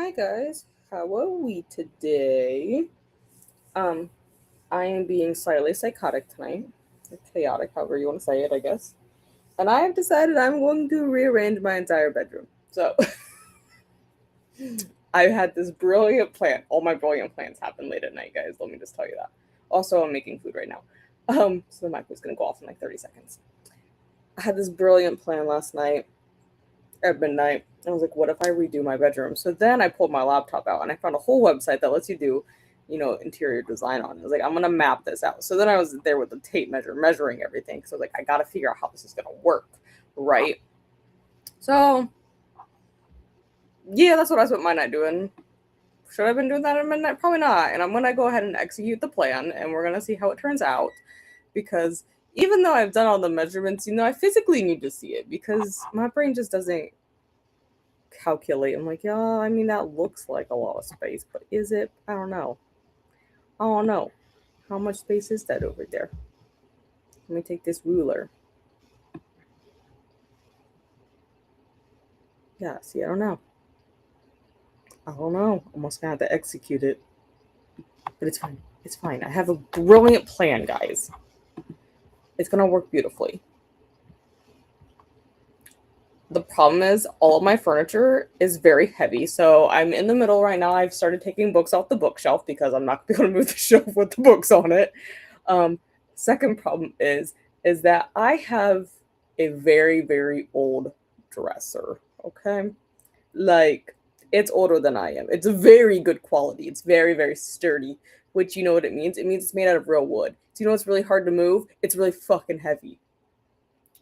Hi guys, how are we today? Um, I am being slightly psychotic tonight, or chaotic, however you want to say it, I guess. And I have decided I'm going to rearrange my entire bedroom. So I had this brilliant plan. All my brilliant plans happen late at night, guys. Let me just tell you that. Also, I'm making food right now. So the mic was gonna go off in like 30 seconds. I had this brilliant plan last night at midnight. I was like, what if I redo my bedroom? So then I pulled my laptop out and I found a whole website that lets you do, interior design on. I was like, I'm gonna map this out. So then I was there with the tape measure, measuring everything. So I was like, I gotta figure out how this is gonna work, right? So yeah, that's what I spent my night doing. Should I have been doing that at midnight? Probably not. And I'm gonna go ahead and execute the plan, and we're gonna see how it turns out. Because even though I've done all the measurements, I physically need to see it because my brain just doesn't calculate. I'm like, yeah, I mean, that looks like a lot of space, but is it? I don't know. I don't know. How much space is that over there? Let me take this ruler. Yeah, see, I don't know. I don't know. I'm almost gonna have to execute it. But it's fine. It's fine. I have a brilliant plan, guys. It's gonna work beautifully. The problem is all of my furniture is very heavy. So I'm in the middle right now. I've started taking books off the bookshelf because I'm not going to move the shelf with the books on it. Um, Second problem is that I have a very, very old dresser. Okay. Like it's older than I am. It's a very good quality. It's very, very sturdy, which you know what it means? It means it's made out of real wood. So you know it's really hard to move? It's really fucking heavy.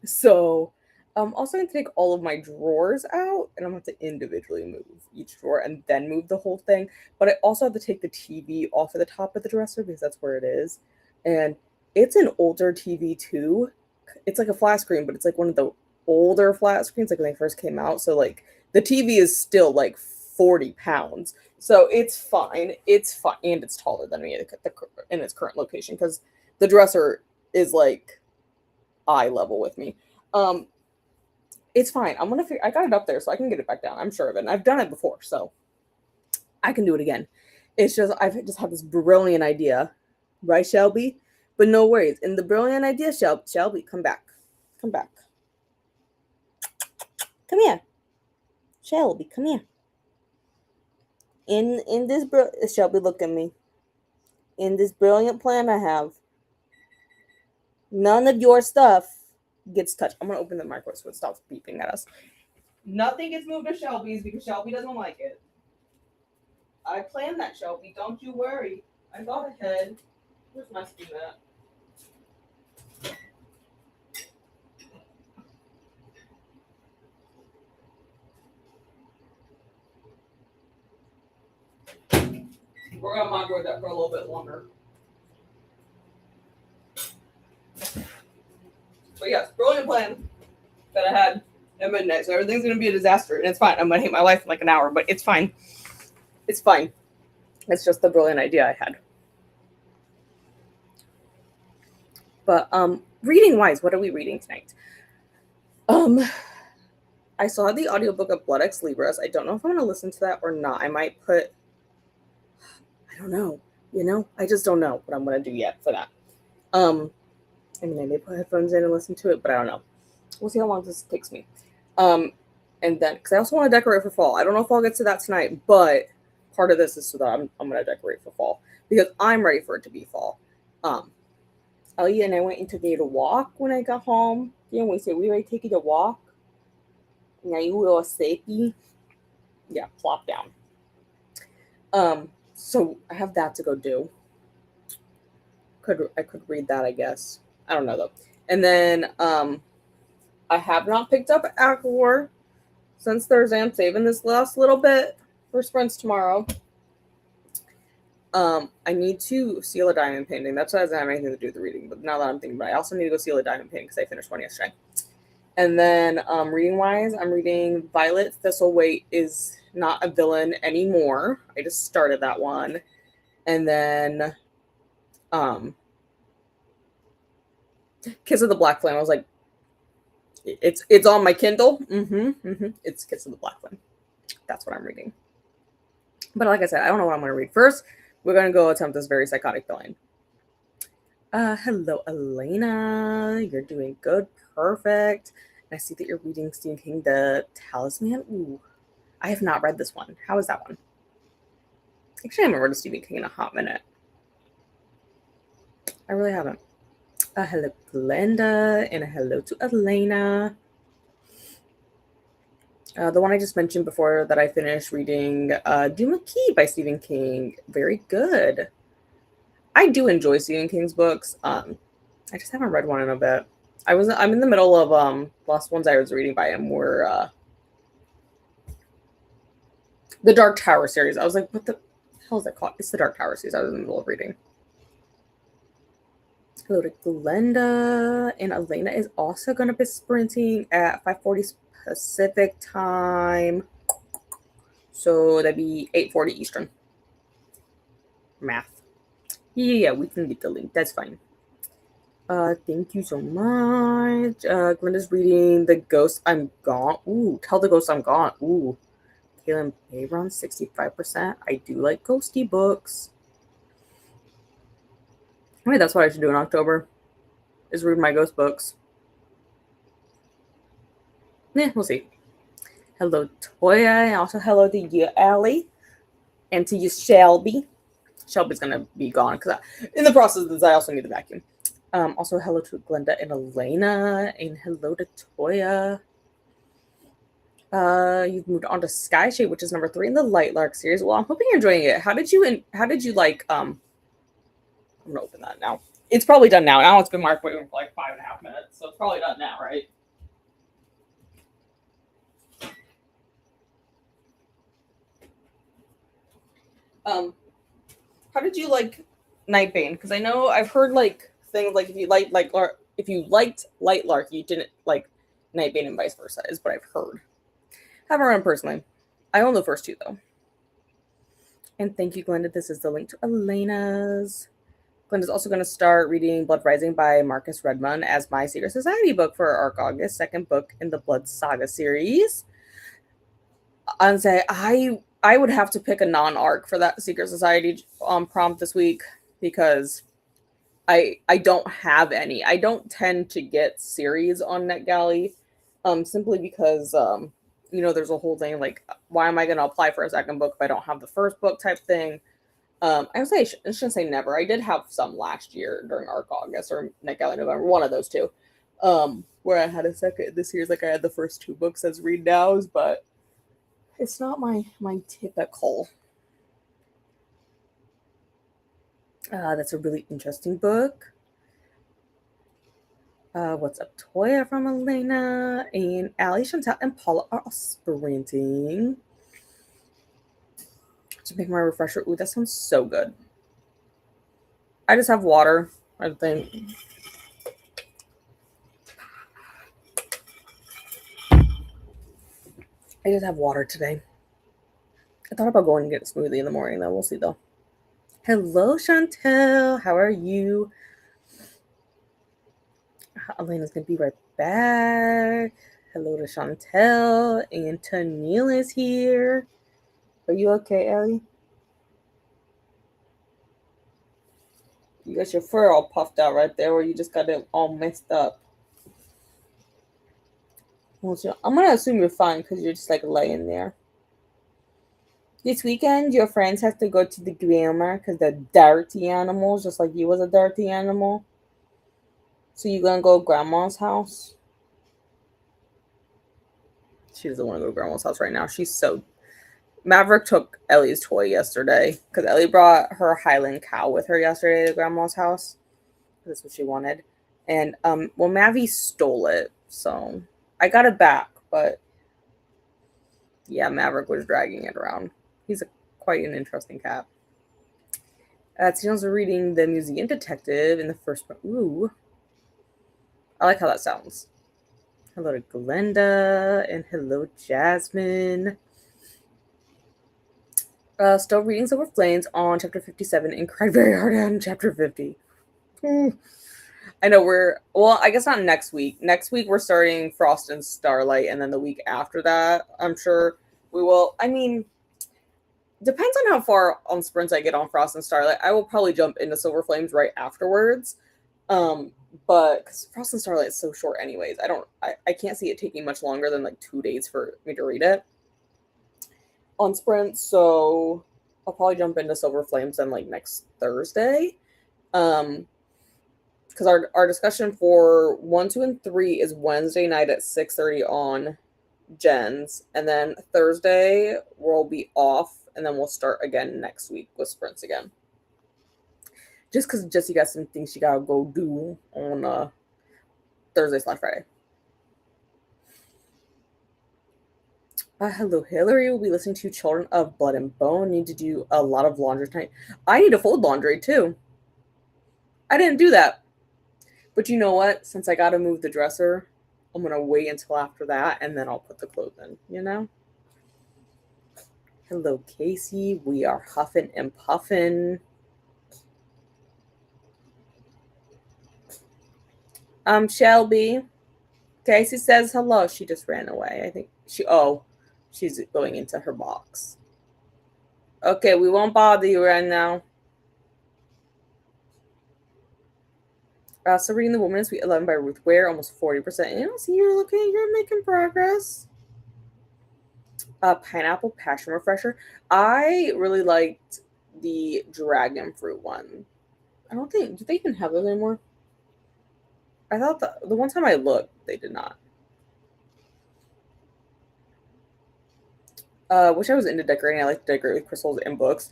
So I'm also going to take all of my drawers out and I'm going to have to individually move each drawer and then move the whole thing. But I also have to take the TV off of the top of the dresser because that's where it is. And it's an older TV too. It's like a flat screen, but it's like one of the older flat screens, like when they first came out. So like the TV is still like 40 pounds. So it's fine. It's fine. And it's taller than me in its current location because the dresser is like eye level with me. Um, it's fine. I'm gonna figure. I got it up there, so I can get it back down. I'm sure of it. And I've done it before, so I can do it again. It's just I've just had this brilliant idea, right, Shelby? But no worries. In the brilliant idea, Shelby, come back, come back, come here, Shelby, come here. In this Shelby, look at me. In this brilliant plan I have, none of your stuff gets touched. I'm gonna open the microwave so it stops beeping at us. Nothing gets moved to Shelby's because Shelby doesn't like it. I planned that, Shelby. Don't you worry. I thought ahead. Where's my spoon at? We're gonna microwave that for a little bit longer. But yes, brilliant plan that I had at midnight. So everything's gonna be a disaster, and it's fine. I'm gonna hate my life in like an hour, but it's fine. It's fine. It's just the brilliant idea I had. But reading wise, what are we reading tonight? I saw the audiobook of Blood Ex Libris. I don't know if I'm gonna listen to that or not. I might put I don't know. I just don't know what I'm gonna do yet for that. I mean I may put headphones in and listen to it, but I don't know. We'll see how long this takes me. And then because I also want to decorate for fall. I don't know if I'll get to that tonight, but part of this is so that I'm gonna decorate for fall because I'm ready for it to be fall. Oh yeah, and I went into take a walk when I got home. We said we ready to take you to walk. Now you will safety. Yeah, plop down. So I have that to go do. I could read that, I guess. I don't know though. And then I have not picked up Aquar since Thursday. I'm saving this last little bit for sprints tomorrow. I need to seal a diamond painting. That's why it doesn't have anything to do with the reading. But now that I'm thinking about it, I also need to go seal a diamond painting because I finished one yesterday. And then reading wise, I'm reading Violet Thistlewaite is Not a Villain Anymore. I just started that one. And then Kiss of the Black Flame. I was like, it's on my Kindle. It's Kiss of the Black Flame. That's what I'm reading. But like I said, I don't know what I'm going to read first. We're going to go attempt this very psychotic villain. Hello, Elena. You're doing good. Perfect. And I see that you're reading Stephen King, The Talisman. Ooh, I have not read this one. How is that one? Actually, I haven't read a Stephen King in a hot minute. I really haven't. Hello, Glenda, and a hello to Elena. The one I just mentioned before that I finished reading, Duma Key by Stephen King. Very good. I do enjoy Stephen King's books. I just haven't read one in a bit. I'm in the middle of last ones I was reading by him were the Dark Tower series. I was like, what the hell is that called? It's the Dark Tower series. I was in the middle of reading. Hello to Glenda, and Elena is also going to be sprinting at 5:40 Pacific time. So that'd be 8:40 Eastern. Math. Yeah, we can get the link. That's fine. Thank you so much. Glenda's reading The Ghost I'm Gone. Ooh, Tell the Ghost I'm Gone. Ooh. Kaylin Bayron, 65%. I do like ghosty books. Maybe that's what I should do in October, is read my ghost books. We'll see. Hello, Toya, and also hello to you, Allie, and to you, Shelby. Shelby's gonna be gone because in the process of this, I also need the vacuum. Also, hello to Glenda and Elena, and hello to Toya. You've moved on to Skyshade, which is number 3 in the Lightlark series. Well, I'm hoping you're enjoying it. How did you like? I'm gonna open that now. It's probably done now. Now it's been marked waiting for like 5.5 minutes, so it's probably done now, right? How did you like Nightbane? Because I know I've heard like things like if you liked Lightlark, you didn't like Nightbane and vice versa, is what I've heard. Haven't read them personally. I own the first 2 though. And thank you, Glenda. This is the link to Elena's. Glenda's also going to start reading Blood Rising by Marcus Redmond as my Secret Society book for Arc August, second book in the Blood Saga series. And say I would have to pick a non-arc for that Secret Society prompt this week because I don't have any. I don't tend to get series on NetGalley, simply because there's a whole thing like, why am I going to apply for a second book if I don't have the first book type thing. I would say I shouldn't say never. I did have some last year during Arc August or NetGalley November, one of those 2, where I had a second. This year's like I had the first 2 books as read nows, but it's not my typical. That's a really interesting book. What's up, Toya from Elena, and Allie, Chantal, and Paula are all sprinting to make my refresher. Ooh, that sounds so good. I just have water, I think. I just have water today. I thought about going to get a smoothie in the morning, though. We'll see, though. Hello, Chantel. How are you? Elena's going to be right back. Hello to Chantel. And Tennille is here. Are you okay, Ellie? You got your fur all puffed out right there, or you just got it all messed up? Well, I'm going to assume you're fine because you're just like laying there. This weekend, your friends have to go to the grandma because they're dirty animals, just like you was a dirty animal. So you gonna go to grandma's house? She doesn't want to go to grandma's house right now. Maverick took Ellie's toy yesterday because Ellie brought her Highland cow with her yesterday to grandma's house. That's what she wanted. And Mavi stole it, so I got it back. But yeah, Maverick was dragging it around. He's quite an interesting cat. Tina's reading The Museum Detective in the first part. Ooh. I like how that sounds. Hello to Glenda, and hello, Jasmine. Still reading Silver Flames on chapter 57 and cried very hard on chapter 50. I know I guess not next week. Next week we're starting Frost and Starlight, and then the week after that, I'm sure we will. I mean, depends on how far on sprints I get on Frost and Starlight. I will probably jump into Silver Flames right afterwards. Um, but because Frost and Starlight is so short, anyways, I can't see it taking much longer than like 2 days for me to read it on sprint. So I'll probably jump into Silver Flames then like next Thursday. Because our discussion for 1, 2, and 3 is Wednesday night at 6:30 on Gens, and then Thursday we'll be off, and then we'll start again next week with sprints again. Just because Jesse got some things she gotta go do on Thursday/Friday. Hello, Hillary. We'll be listening to Children of Blood and Bone. Need to do a lot of laundry tonight. I need to fold laundry too. I didn't do that. But you know what? Since I gotta move the dresser, I'm gonna wait until after that and then I'll put the clothes in, you know? Hello, Casey. We are huffing and puffing. Shelby. Casey says hello. She just ran away. I think she's going into her box. Okay, we won't bother you right now. So reading The Woman in Suite 11 by Ruth Ware, almost 40%. You know, see, you're making progress. Pineapple Passion Refresher. I really liked the dragon fruit one. Do they even have those anymore? I thought the one time I looked, they did not. Wish I was into decorating. I like to decorate with crystals and books.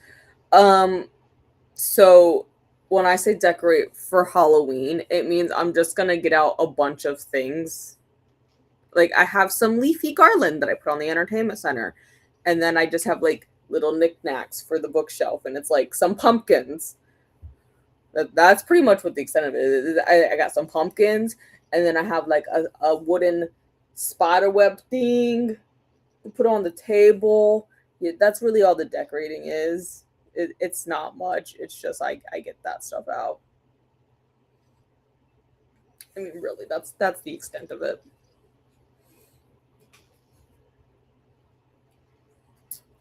So when I say decorate for Halloween, it means I'm just gonna get out a bunch of things. Like I have some leafy garland that I put on the entertainment center, and then I just have like little knickknacks for the bookshelf, and it's like some pumpkins. That's pretty much what the extent of it is. I got some pumpkins, and then I have like a wooden spider web thing to put on the table. Yeah, that's really all the decorating is. It's not much. It's just I get that stuff out. I mean, really, that's the extent of it.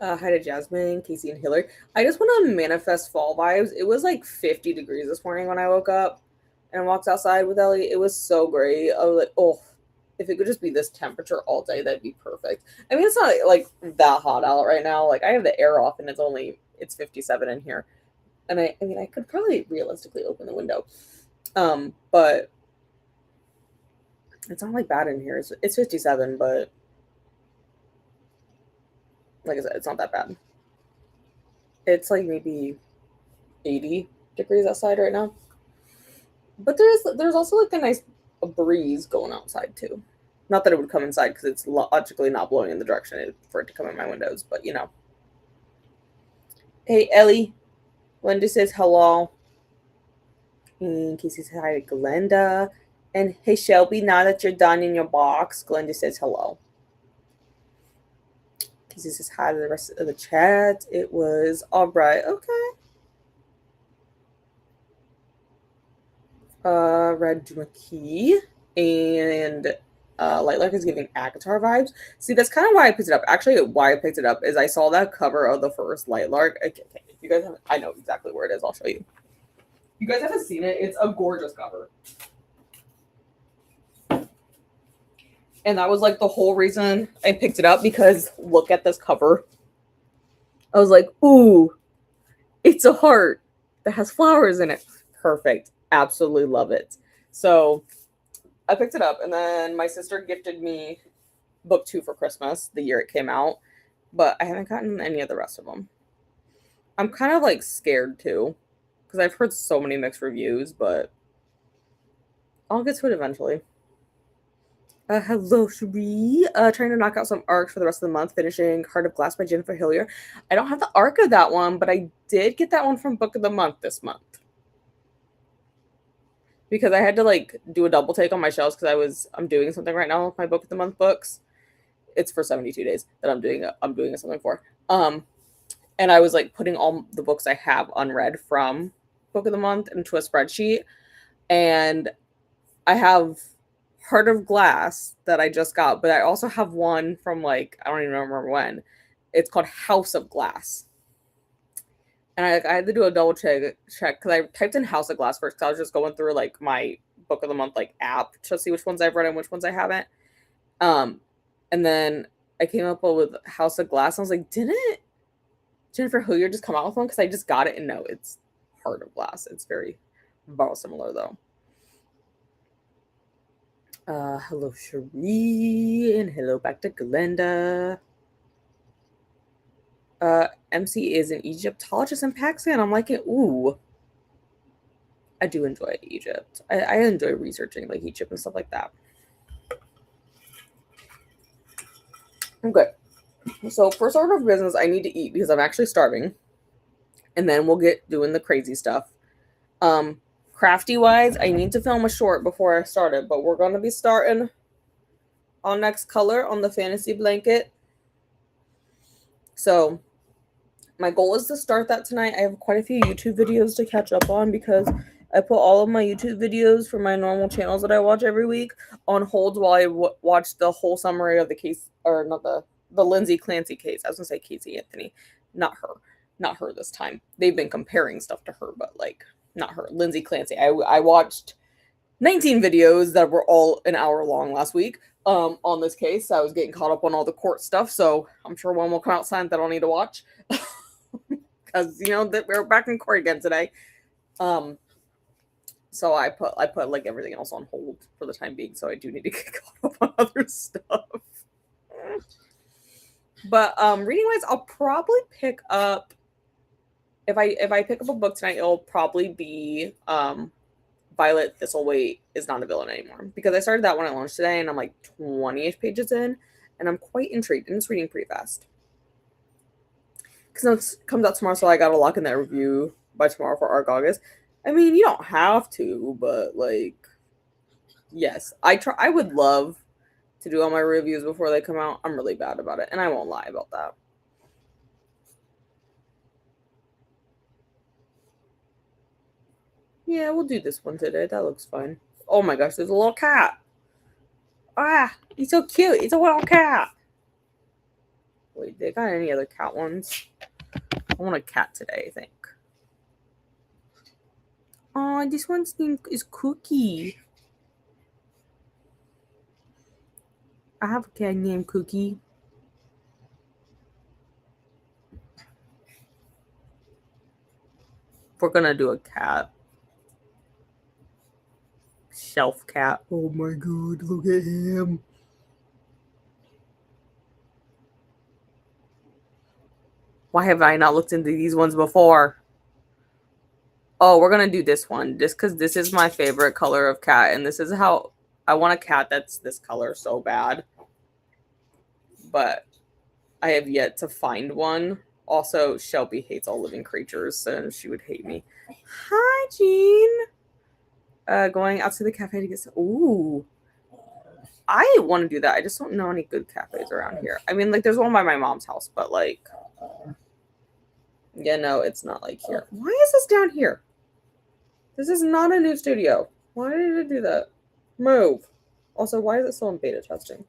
Hi to Jasmine, Casey, and Hillary. I just want to manifest fall vibes. It was like 50 degrees this morning when I woke up and walked outside with Ellie. It was so great. I was like, oh, if it could just be this temperature all day, that'd be perfect. I mean, it's not like that hot out right now. Like I have the air off and it's 57 in here. And I mean, I could probably realistically open the window. But it's not like bad in here. It's 57, but like I said, it's not that bad. It's like maybe 80 degrees outside right now. But there's also like a breeze going outside too. Not that it would come inside because it's logically not blowing in the direction for it to come in my windows, but you know. Hey Ellie, Linda says hello. And Casey says hi to Glenda. And hey Shelby, now that you're done in your box, Glenda says hello. Casey says hi to the rest of the chat. It was all right. Okay. Red McKee and Lightlark is giving Akatar vibes. See, that's kind of why I picked it up. Actually, why I picked it up is I saw that cover of the first Lightlark. Okay, you guys haven't, I know exactly where it is. I'll show you. You guys haven't seen it. It's a gorgeous cover. And that was like the whole reason I picked it up, because look at this cover. I was like, ooh, it's a heart that has flowers in it. Perfect. Absolutely love it. So I picked it up, and then my sister gifted me booktube for Christmas the year it came out, but I haven't gotten any of the rest of them. I'm kind of like scared too, because I've heard so many mixed reviews, but I'll get to it eventually. Hello, Cherie. Trying to knock out some arcs for the rest of the month, finishing Heart of Glass by Jennifer Hillier. I don't have the arc of that one, but I did get that one from Book of the Month this month. Because I had to like do a double take on my shelves because I'm doing something right now with my Book of the Month books. It's for 72 days that I'm doing something for. And I was like putting all the books I have unread from Book of the Month into a spreadsheet. And I have Heart of Glass that I just got, but I also have one from like, I don't even remember when. It's called House of Glass. And I had to do a double check because I typed in House of Glass first because I was just going through like my book of the month like app to see which ones I've read and which ones I haven't. And then I came up with House of Glass. And I was like, didn't Jennifer Hilliard just come out with one? Because I just got it, and no, it's Heart of Glass. It's very similar though. Hello Cherie, and hello back to Glenda. MC is an Egyptologist in Pakistan. I'm like, ooh. I do enjoy Egypt. I enjoy researching like Egypt and stuff like that. Okay. So first order of business, I need to eat because I'm actually starving. And then we'll get doing the crazy stuff. Crafty wise, I need to film a short before I start it, but we're gonna be starting on next color on the fantasy blanket. So my goal is to start that tonight. I have quite a few YouTube videos to catch up on because I put all of my YouTube videos for my normal channels that I watch every week on hold while I watch the whole summary of the case, or not the Lindsay Clancy case. I was gonna say Casey Anthony, not her this time. They've been comparing stuff to her, but like not her. Lindsay Clancy. I watched 19 videos that were all an hour long last week on this case. I was getting caught up on all the court stuff, so I'm sure one will come out soon that I'll need to watch because that we're back in court again today. So I put like everything else on hold for the time being, so I do need to get caught up on other stuff. But reading wise, I'll probably pick up if I pick up a book tonight, it'll probably be Violet Thistleweight is Not a Villain Anymore, because I started that one at lunch today and I'm like 20-ish pages in and I'm quite intrigued, and it's reading pretty fast. Because it comes out tomorrow, so I gotta lock in that review by tomorrow for Arc August. I mean, you don't have to, but like, yes, I would love to do all my reviews before they come out. I'm really bad about it, and I won't lie about that. Yeah, we'll do this one today. That looks fine. Oh my gosh, there's a little cat. Ah, he's so cute. He's a little cat. Wait, they got any other cat ones? I want a cat today, I think. Oh, this one's name is Cookie. I have a cat named Cookie. We're gonna do a cat. Shelf cat. Oh my god, look at him. Why have I not looked into these ones before? Oh, we're gonna do this one just because this is my favorite color of cat, and this is how I want a cat that's this color so bad. But I have yet to find one. Also, Shelby hates all living creatures, so she would hate me. Hi, Jean. Going out to the cafe to get some. Ooh. I want to do that. I just don't know any good cafes around here. I mean, like, there's one by my mom's house, but like, yeah, no, it's not like here. Why is this down here? This is not a new studio. Why did it do that? Move. Also, why is it still in beta testing?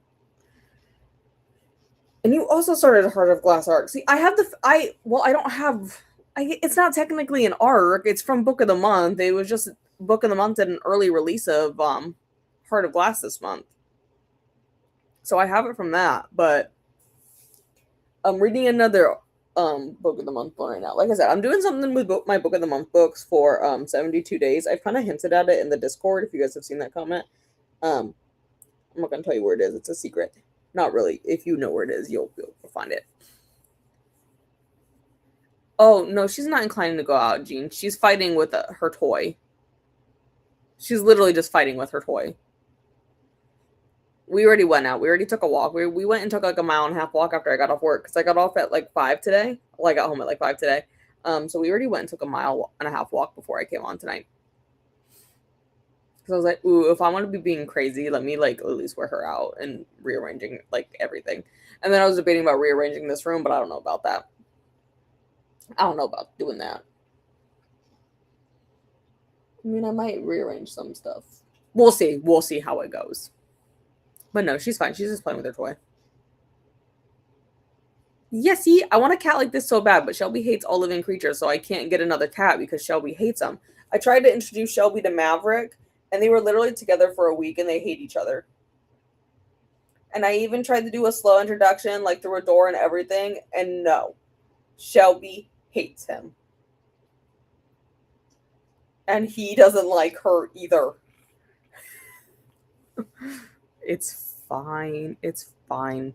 And you also started a Heart of Glass arc. See, I have I don't have. It's not technically an arc. It's from Book of the Month. It was just Book of the Month and an early release of Heart of Glass this month. So I have it from that, but I'm reading another Book of the Month one right now. Like I said, I'm doing something with my Book of the Month books for 72 days. I've kind of hinted at it in the Discord if you guys have seen that comment. I'm not gonna tell you where it is. It's a secret. Not really. If you know where it is, you'll be able to find it. Oh no, she's not inclining to go out, Jean. She's fighting with her toy. She's literally just fighting with her toy. We already went out. We already took a walk. We went and took like a 1.5 mile walk after I got off work because I got off at like 5 today. Well, I got home at like 5 today. So we already went and took a 1.5 mile walk before I came on tonight. Because I was like, ooh, if I want to be being crazy, let me like at least wear her out and rearranging like everything. And then I was debating about rearranging this room, but I don't know about that. I don't know about doing that. I mean, I might rearrange some stuff. We'll see. We'll see how it goes. But no, she's fine. She's just playing with her toy. Yeah, see, I want a cat like this so bad, but Shelby hates all living creatures, so I can't get another cat because Shelby hates them. I tried to introduce Shelby to Maverick, and they were literally together for a week and they hate each other. And I even tried to do a slow introduction, like through a door and everything, and no, Shelby hates him. And he doesn't like her either. It's fine. It's fine.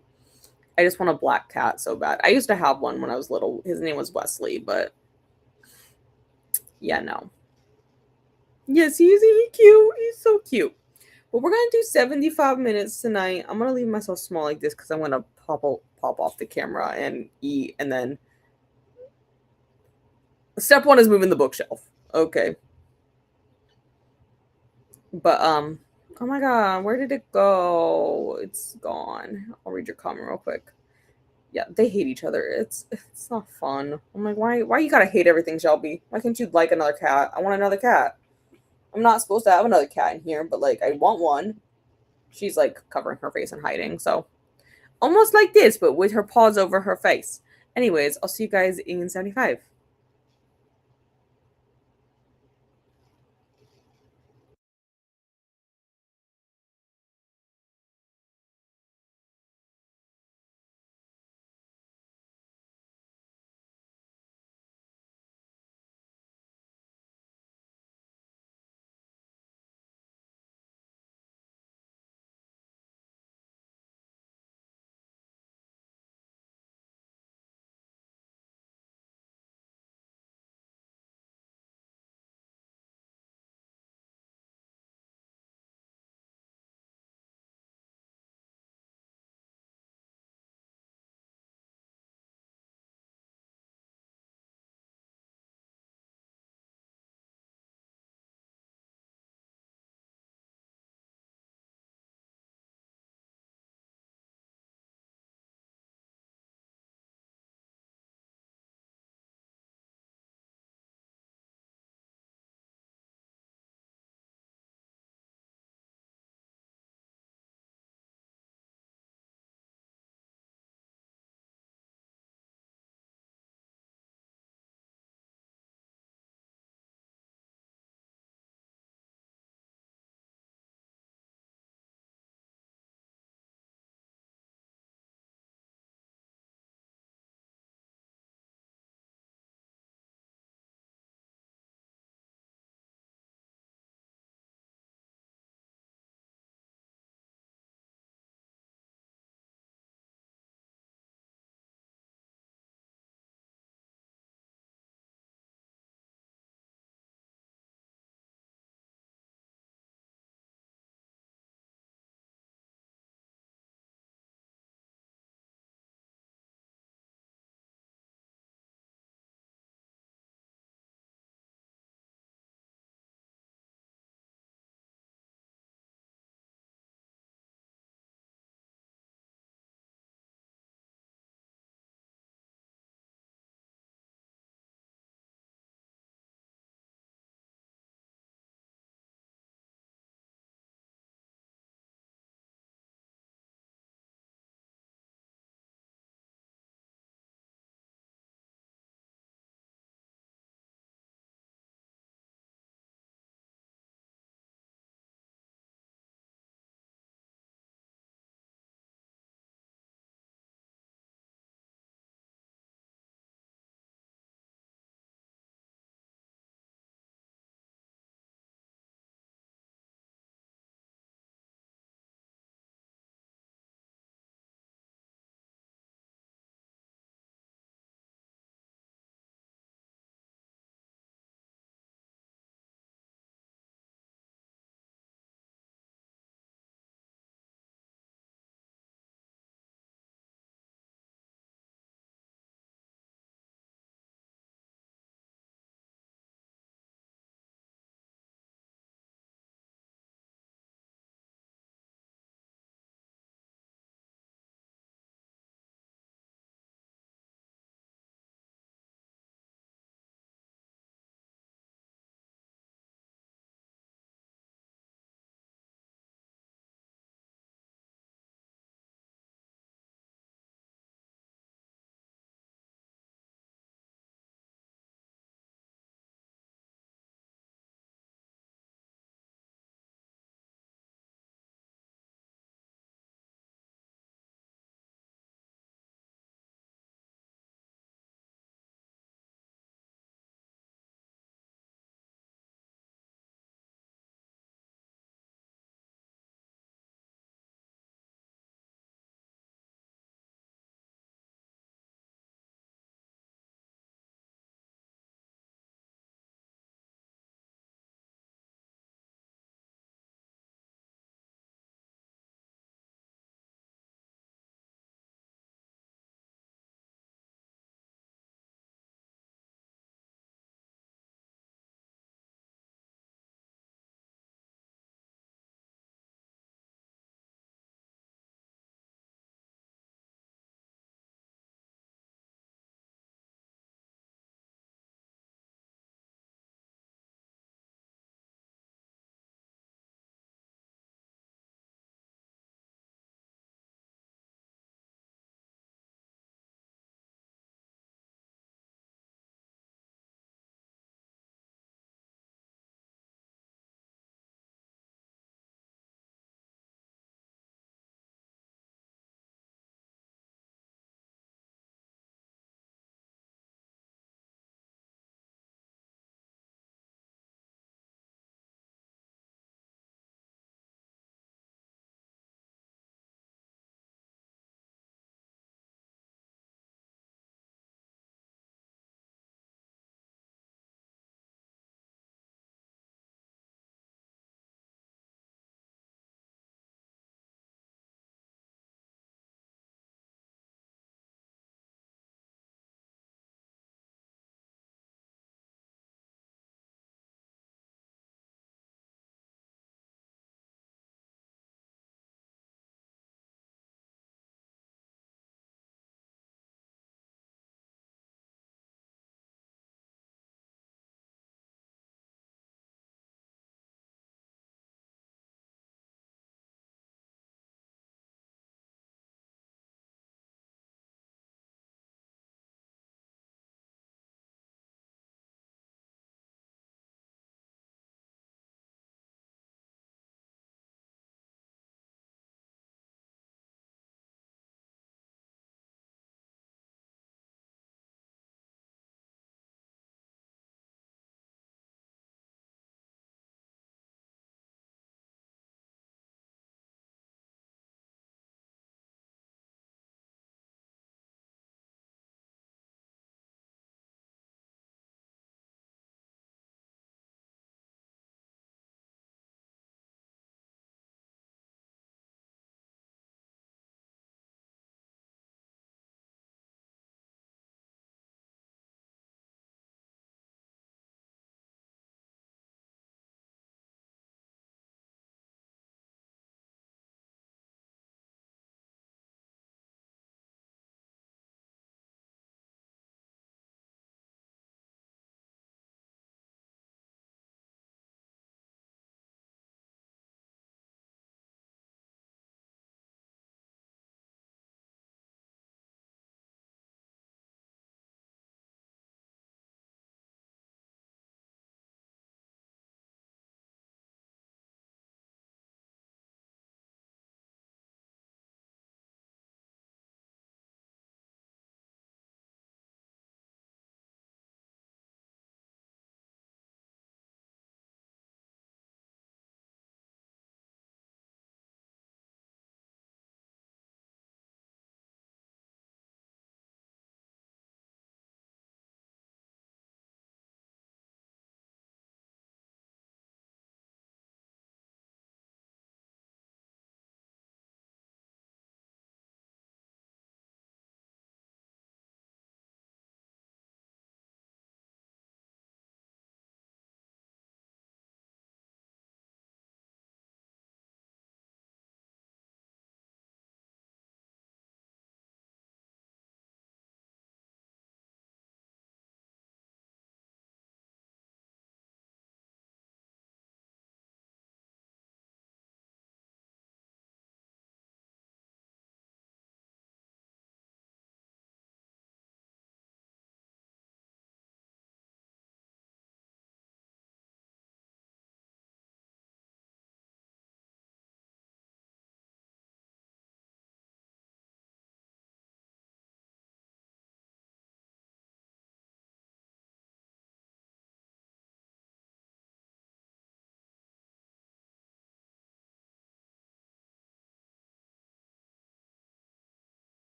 I just want a black cat so bad. I used to have one when I was little. His name was Wesley, but yeah, no. Yes, he's cute. He's so cute. But we're gonna do 75 minutes tonight. I'm gonna leave myself small like this because I'm gonna pop off the camera and eat, and then step one is moving the bookshelf. Okay, but oh my god, where did it go? It's gone. I'll read your comment real quick. Yeah, they hate each other. It's not fun. I'm like, why you gotta hate everything, Shelby? Why can't you like another cat? I want another cat. I'm not supposed to have another cat in here, but like I want one. She's like covering her face and hiding, so almost like this, but with her paws over her face. Anyways, I'll see you guys in 75.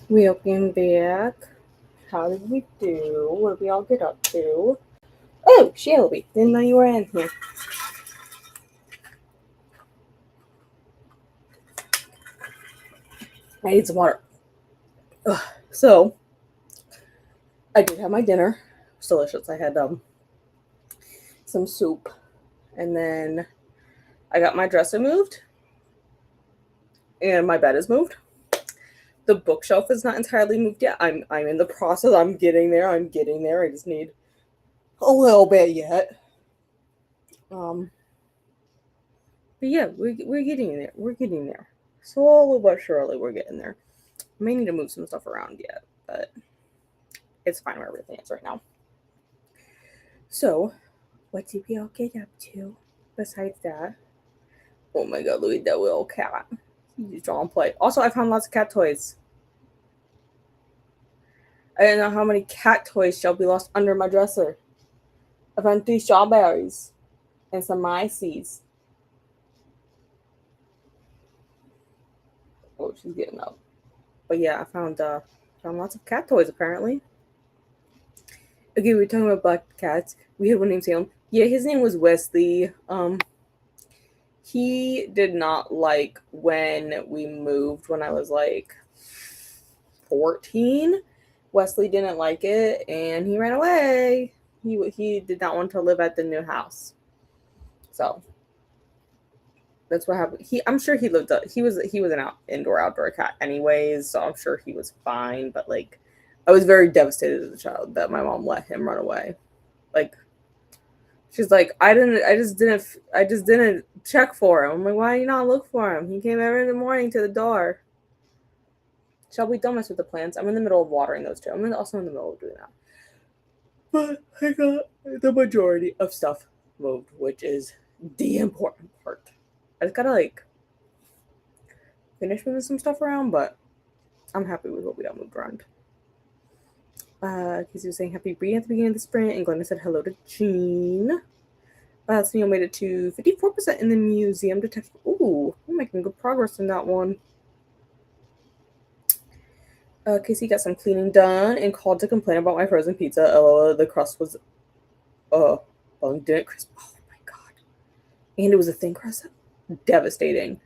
Welcome back. How did we do? What did we all get up to? Oh, Shelby. Didn't know you were in here. I need some water. Ugh. So, I did have my dinner. It was delicious. I had some soup. And then I got my dresser moved. And my bed is moved. The bookshelf is not entirely moved yet. I'm in the process. I'm getting there. I just need a little bit yet. But yeah, we're getting there. We're getting there. Slowly but surely, we're getting there. I may need to move some stuff around yet, but it's fine where everything is right now. So, what did we all get up to besides that? Oh my god, look at that little cat. He's drawing play. Also, I found lots of cat toys. I didn't know how many cat toys Shelby lost under my dresser. I found 3 strawberries and some ices. Oh, she's getting up. But yeah, I found lots of cat toys apparently. Okay, we were talking about black cats. We had one named Sam. Yeah, his name was Wesley. He did not like when we moved when I was like 14. Wesley didn't like it and he ran away. He did not want to live at the new house. So that's what happened. I'm sure he lived. He was an indoor outdoor cat anyways, so I'm sure he was fine. But like, I was very devastated as a child that my mom let him run away. Like, she's like, I just didn't check for him. I'm like, why do you not look for him? He came every morning to the door. Shelby, don't mess with the plants. I'm in the middle of watering those too. I'm also in the middle of doing that. But I got the majority of stuff moved, which is the important part. I just gotta like finish moving some stuff around, but I'm happy with what we got moved around. Casey was saying happy reading at the beginning of the sprint, and Glenda said hello to Jean. Neil made it to 54% in the museum detective. Ooh, I'm making good progress in that one. Casey got some cleaning done and called to complain about my frozen pizza. The crust was didn't crisp. Oh my god. And it was a thin crust. Devastating.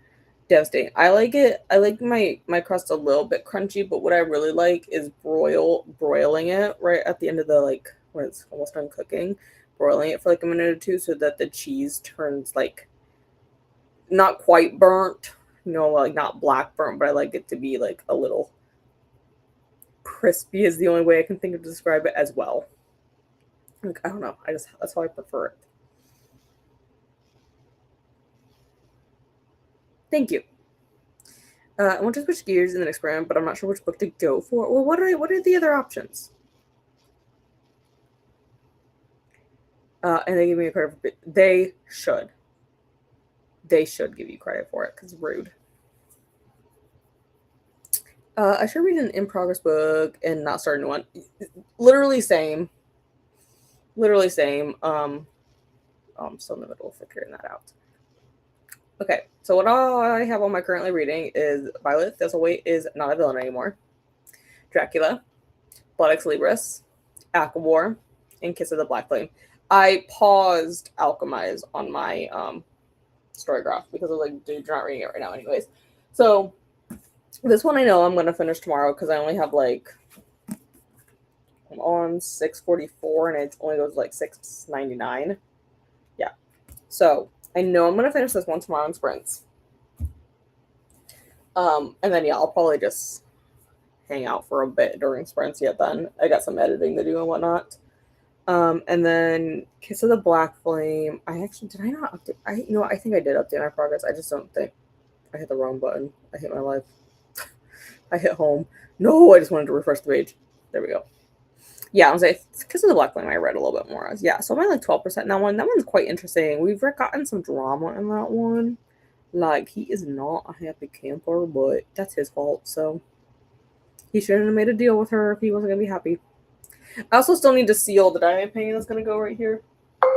I like it. I like my crust a little bit crunchy, but what I really like is broiling it right at the end of the like when it's almost done cooking, broiling it for like a minute or two so that the cheese turns like not quite burnt, like not black burnt, but I like it to be like a little crispy is the only way I can think of to describe it as well. Like, I don't know. That's how I prefer it. Thank you. I want to switch gears in the next round, but I'm not sure which book to go for. Well, what are the other options? And they give me a credit for it. They should give you credit for it because rude. I should read an in progress book and not start a new one. Literally same. I'm still in the middle of figuring that out. Okay, so what I have on my currently reading is Violet Thistlewaite is not a villain anymore, Dracula, Blood Ex Libris, Aquawar, and Kiss of the Black Flame. I paused Alchemize on my story graph because I was like, dude, you're not reading it right now anyways. So this one I know I'm going to finish tomorrow because I only have like, I'm on 644 and it only goes like 699. Yeah. So I know I'm going to finish this one tomorrow in sprints. And then, yeah, I'll probably just hang out for a bit during sprints yet then. I got some editing to do and whatnot. And then Kiss of the Black Flame. Did I not update? I think I did update my progress. I just don't think I hit the wrong button. I hit my life. I hit home. No, I just wanted to refresh the page. There we go. Yeah, I was like, Kiss of the Black Flame, I read a little bit more. Yeah, so I'm at like 12% in that one. That one's quite interesting. We've gotten some drama in that one. Like, he is not a happy camper, but that's his fault, so he shouldn't have made a deal with her if he wasn't going to be happy. I also still need to seal the diamond painting that's going to go right here,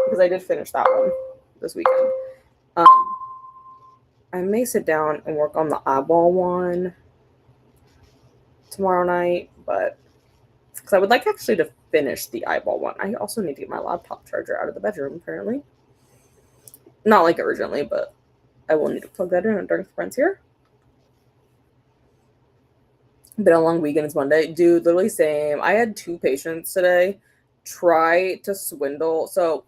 because I did finish that one this weekend. I may sit down and work on the eyeball one tomorrow night, but because I would like actually to finish the eyeball one. I also need to get my laptop charger out of the bedroom, apparently. Not like urgently, but I will need to plug that in during friends here. Been a long weekend. It's Monday. Dude, literally same. I had 2 patients today try to swindle. So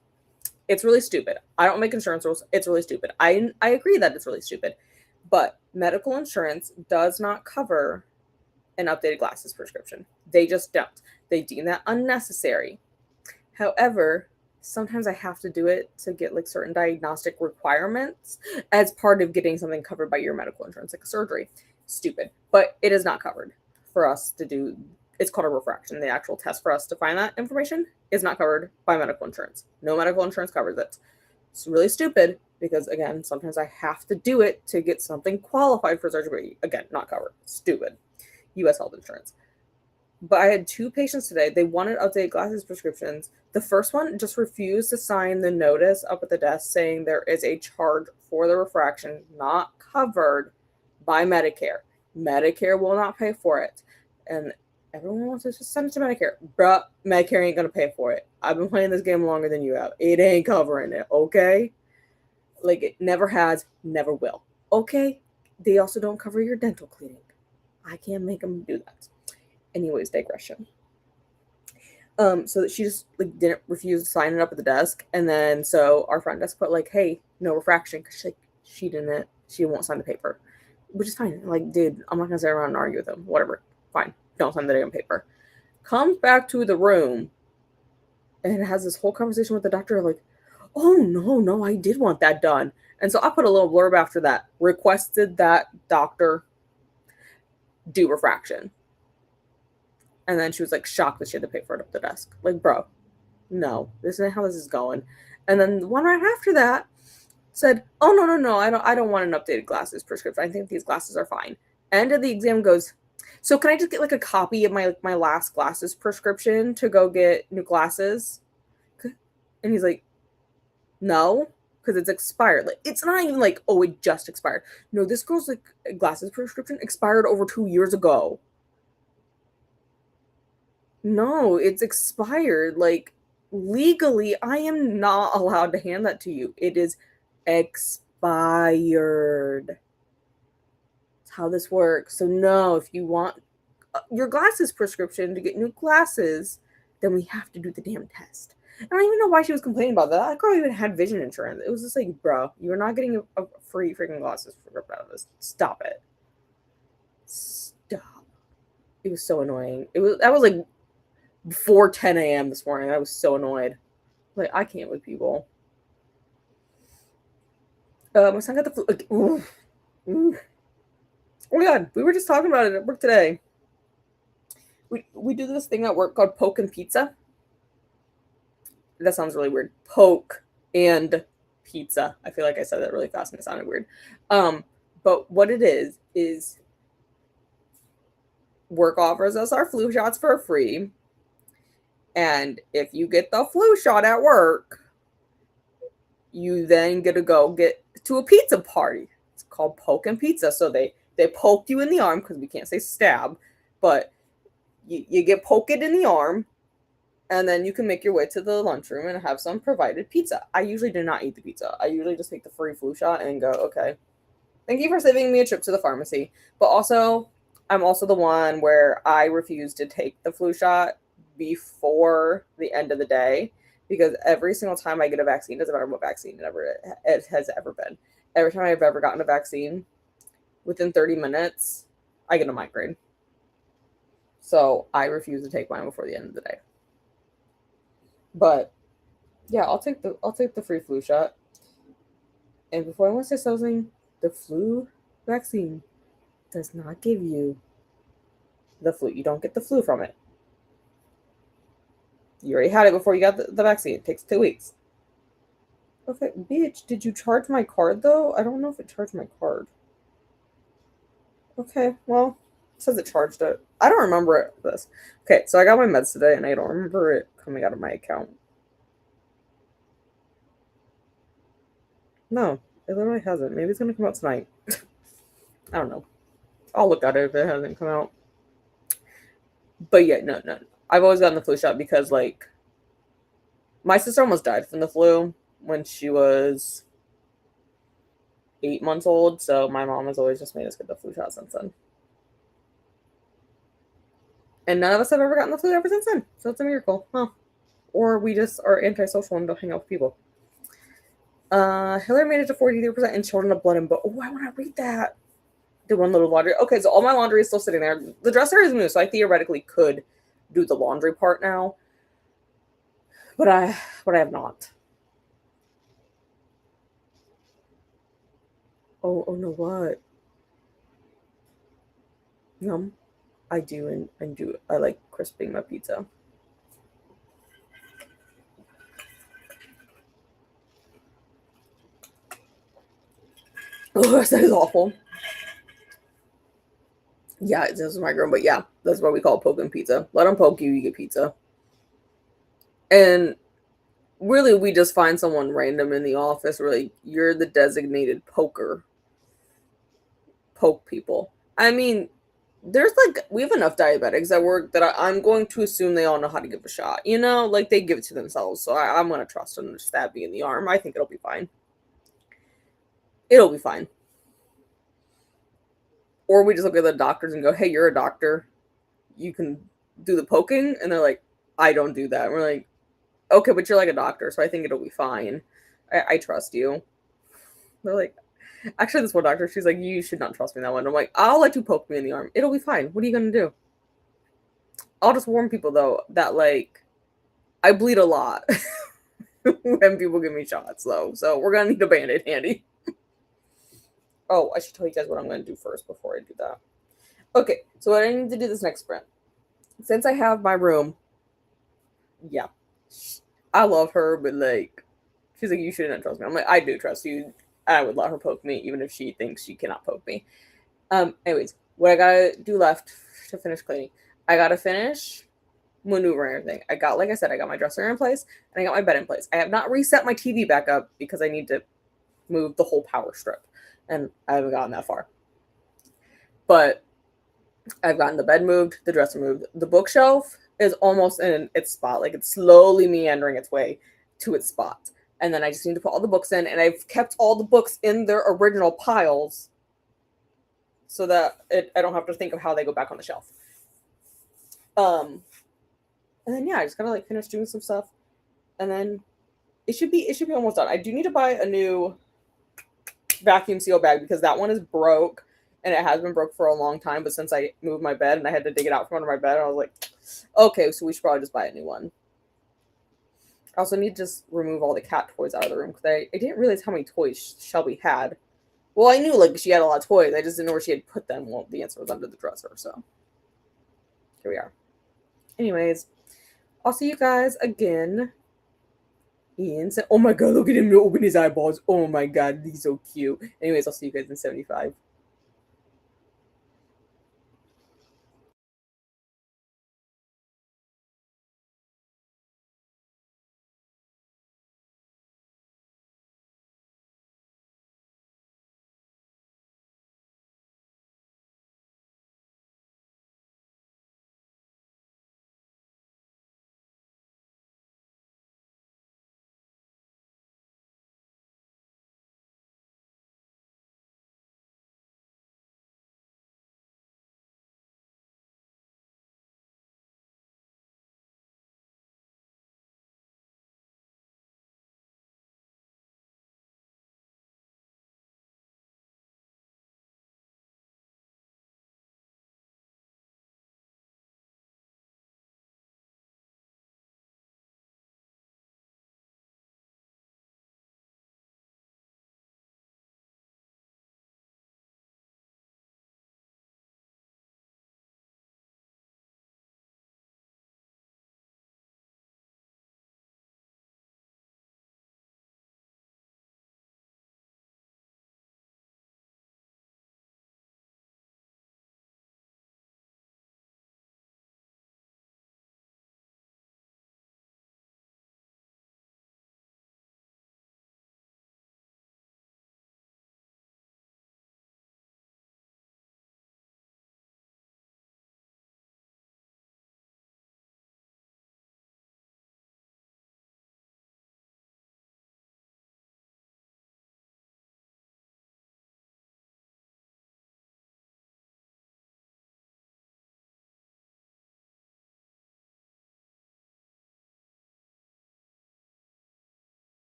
it's really stupid. I don't make insurance rules. It's really stupid. I agree that it's really stupid. But medical insurance does not cover an updated glasses prescription. They just don't. They deem that unnecessary. However, sometimes I have to do it to get like certain diagnostic requirements as part of getting something covered by your medical insurance, like a surgery. Stupid. But it is not covered for us to do. It's called a refraction. The actual test for us to find that information is not covered by medical insurance. No medical insurance covers it. It's really stupid because, again, sometimes I have to do it to get something qualified for surgery. Again, not covered. Stupid. U.S. health insurance. But I had 2 patients today. They wanted updated glasses prescriptions. The first one just refused to sign the notice up at the desk saying there is a charge for the refraction not covered by Medicare. Medicare will not pay for it. And everyone wants to just send it to Medicare. Bruh, Medicare ain't going to pay for it. I've been playing this game longer than you have. It ain't covering it, okay? Like, it never has, never will. Okay? They also don't cover your dental cleaning. I can't make them do that. Anyways, digression. So that she just like didn't refuse to sign it up at the desk, and then so our front desk put like, "Hey, no refraction," because she won't sign the paper, which is fine. Like, dude, I'm not gonna sit around and argue with him. Whatever, fine, don't sign the damn paper. Comes back to the room, and has this whole conversation with the doctor, like, "Oh no, I did want that done," and so I put a little blurb after that. Requested that doctor do refraction. And then she was like shocked that she had to pay for it up the desk. Like, bro, no, this isn't how this is going. And then the one right after that said, "Oh no, I don't want an updated glasses prescription. I think these glasses are fine." End of the exam goes, "So can I just get like a copy of my last glasses prescription to go get new glasses?" And he's like, "No, because it's expired." Like, it's not even like, oh, it just expired. No, this girl's like glasses prescription expired over 2 years ago. No, it's expired. Like, legally, I am not allowed to hand that to you. It is expired. That's how this works. So, no, if you want your glasses prescription to get new glasses, then we have to do the damn test. I don't even know why she was complaining about that. That girl even had vision insurance. It was just like, bro, you're not getting a free freaking glasses ripped out of this. Stop it. Stop. It was so annoying. That was like before 10 a.m. this morning. I was so annoyed. Like, I can't with people. My son got the flu. Like, ooh. Oh my god, we were just talking about it at work today. We do this thing at work called poke and pizza. That sounds really weird. Poke and pizza. I feel like I said that really fast and it sounded weird. But what it is work offers us our flu shots for free. And if you get the flu shot at work, you then get to go get to a pizza party. It's called poke and pizza. So they poke you in the arm, because we can't say stab, but you get poked in the arm, and then you can make your way to the lunchroom and have some provided pizza. I usually do not eat the pizza. I usually just take the free flu shot and go, okay, thank you for saving me a trip to the pharmacy. But also, I'm also the one where I refuse to take the flu shot before the end of the day, because every single time I get a vaccine, doesn't matter what vaccine it has ever been, every time I've ever gotten a vaccine, within 30 minutes, I get a migraine. So I refuse to take mine before the end of the day. But yeah, I'll take the free flu shot. And before I want to say something, the flu vaccine does not give you the flu. You don't get the flu from it. You already had it before you got the vaccine. It takes 2 weeks. Okay, bitch, did you charge my card though? I don't know if it charged my card. Okay, well, it says it charged it. I don't remember this. Okay, so I got my meds today and I don't remember it coming out of my account. No, it literally hasn't. Maybe it's gonna come out tonight. I don't know. I'll look at it if it hasn't come out. But yeah, no, no. I've always gotten the flu shot because like my sister almost died from the flu when she was 8 months old. So my mom has always just made us get the flu shot since then. And none of us have ever gotten the flu ever since then. So it's a miracle. Huh. Or we just are antisocial and don't hang out with people. Hillary made it to 43% in children of blood and bone. Oh, I want to read that. Did one little laundry. Okay, so all my laundry is still sitting there. The dresser is new, so I theoretically could do the laundry part now. But I have not. Oh no, what? Yum. I do and do I like crisping my pizza. Oh, that is awful. Yeah, it is my girl, but yeah, that's what we call poking pizza. Let them poke you, you get pizza. And really, we just find someone random in the office. We're like, you're the designated poker. Poke people. I mean, there's like we have enough diabetics at work that I'm going to assume they all know how to give a shot. You know, like they give it to themselves. So I'm gonna trust them to stab me in the arm. I think it'll be fine. It'll be fine. Or we just look at the doctors and go, "Hey, you're a doctor. You can do the poking," and they're like, "I don't do that." And we're like, "Okay, but you're like a doctor, so I think it'll be fine. I trust you." They're like, actually, this one doctor, she's like, "You should not trust me in that one." I'm like, "I'll let you poke me in the arm. It'll be fine. What are you gonna do?" I'll just warn people though that like I bleed a lot when people give me shots though, so we're gonna need a band-aid handy. Oh, I should tell you guys what I'm gonna do first before I do that. Okay, so what I need to do this next sprint. Since I have my room, yeah, I love her, but like, she's like, you shouldn't trust me. I'm like, I do trust you. I would let her poke me, even if she thinks she cannot poke me. Anyways, what I gotta do left to finish cleaning, I gotta finish maneuvering everything. I got, like I said, I got my dresser in place and I got my bed in place. I have not reset my TV back up because I need to move the whole power strip, and I haven't gotten that far. But I've gotten the bed moved, the dresser moved. The bookshelf is almost in its spot. Like it's slowly meandering its way to its spot. And then I just need to put all the books in, and I've kept all the books in their original piles so that I don't have to think of how they go back on the shelf. Um, and then yeah, I just gotta like finish doing some stuff, and then it should be almost done. I do need to buy a new vacuum seal bag because that one is broke and it has been broke for a long time. But since I moved my bed and I had to dig it out from under my bed, I was like, okay, so we should probably just buy a new one. I also need to just remove all the cat toys out of the room because I didn't realize how many toys Shelby had. Well, I knew like she had a lot of toys. I just didn't know where she had put them. Well, the answer was under the dresser. So here we are. Anyways, I'll see you guys again. Ian said, "Oh my god, look at him open his eyeballs. Oh my god, he's so cute." Anyways, I'll see you guys in 75.